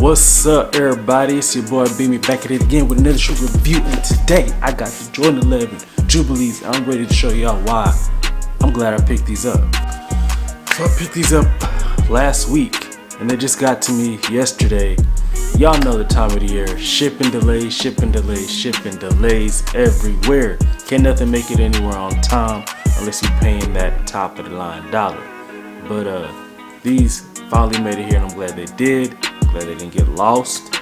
What's up, everybody? It's your boy Beamy back at it again with another shoe review, and today I got the Jordan 11 Jubilees. I'm ready to show y'all why I'm glad I picked these up. So I picked these up last week and they just got to me yesterday. Y'all know the time of the year, shipping delays everywhere. Can't nothing make it anywhere on time unless you're paying that top of the line dollar. But these finally made it here, and I'm glad they did. Glad they didn't get lost.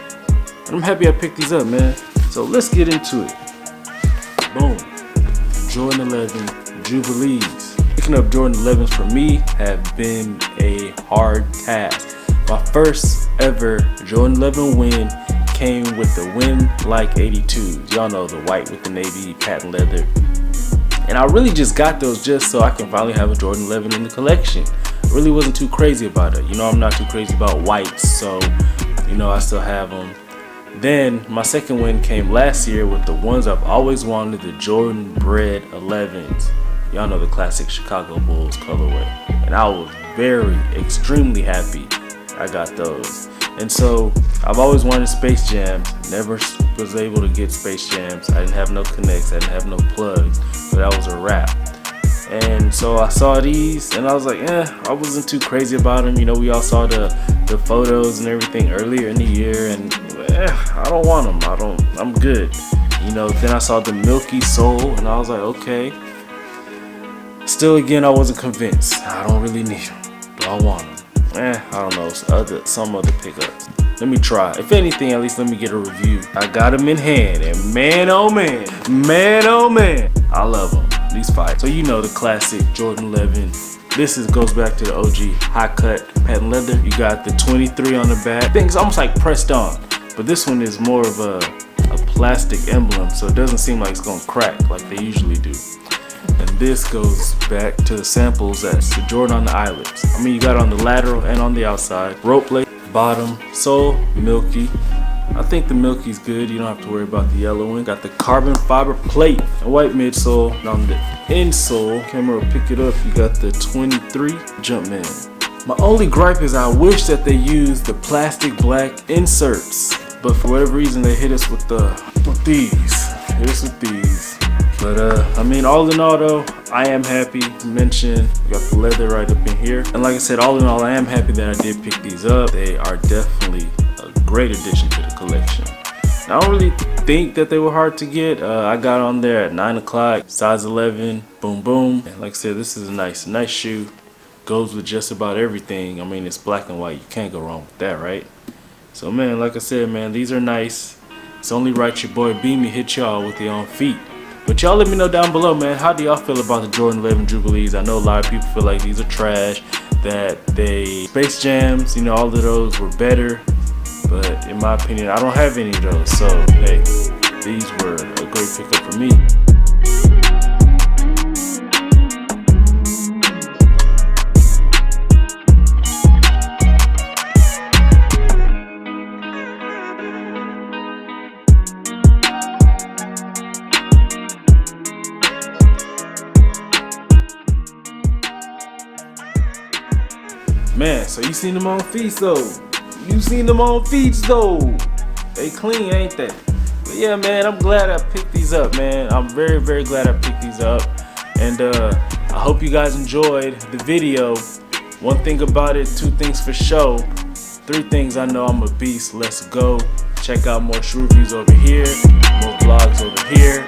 And I'm happy I picked these up, man. So let's get into it. Boom. Jordan 11 Jubilees. Picking up Jordan 11s for me have been a hard task. My first ever Jordan 11 win came with the Win Like 82s. Y'all know the white with the navy patent leather. And I really just got those just so I can finally have a Jordan 11 in the collection. Really wasn't too crazy about it. You know, I'm not too crazy about whites, so you know I still have them. Then my second win came last year with the ones I've always wanted, the Jordan Bred 11s. Y'all know the classic Chicago Bulls colorway, and I was extremely happy I got those. And so I've always wanted Space Jams, never was able to get Space Jams. I didn't have no connects, I didn't have no plugs, so that was a wrap. And so I saw these and I was like, I wasn't too crazy about them. You know, we all saw the photos and everything earlier in the year, and I don't want them. I'm good. You know, then I saw the Milky Soul and I was like, okay. Still, again, I wasn't convinced. I don't really need them. Do I want them? I don't know. Some other pickups. Let me try. If anything, at least let me get a review. I got them in hand, and man, oh man, I love them. These five. So you know the classic Jordan 11. This goes back to the OG high cut patent leather. You got the 23 on the back. Things almost like pressed on, but this one is more of a plastic emblem, so it doesn't seem like it's gonna crack like they usually do. And this goes back to the samples that's the Jordan on the eyelets. I mean, you got it on the lateral and on the outside. Rope lace, bottom, sole, Milky. I think the Milky's good. You don't have to worry about the yellow one. Got the carbon fiber plate, a white midsole. And on the insole, camera will pick it up, you got the 23 Jumpman. My only gripe is I wish that they used the plastic black inserts, but for whatever reason they hit us with these. Hit us with these. But I mean, all in all though, I am happy to mention we got the leather right up in here. And like I said, all in all, I am happy that I did pick these up. They are definitely a great addition to the collection. I don't really think that they were hard to get. I got on there at 9 o'clock, size 11, boom, boom. And like I said, this is a nice shoe. Goes with just about everything. I mean, it's black and white. You can't go wrong with that, right? So man, like I said, man, these are nice. It's only right your boy Beamy hit y'all with your own feet. But y'all let me know down below, man, how do y'all feel about the Jordan 11 Jubilees? I know a lot of people feel like these are trash, that they Space Jams, you know, all of those were better. But in my opinion, I don't have any of those. So, hey, these were a great pickup for me. Man, so you seen them on feet though. They clean, ain't they? But yeah, man, I'm glad I picked these up, man. I'm very glad I picked these up. And I hope you guys enjoyed the video. One thing about it, two things for sure. Three things I know I'm a beast. Let's go. Check out more shoe reviews over here, more vlogs over here.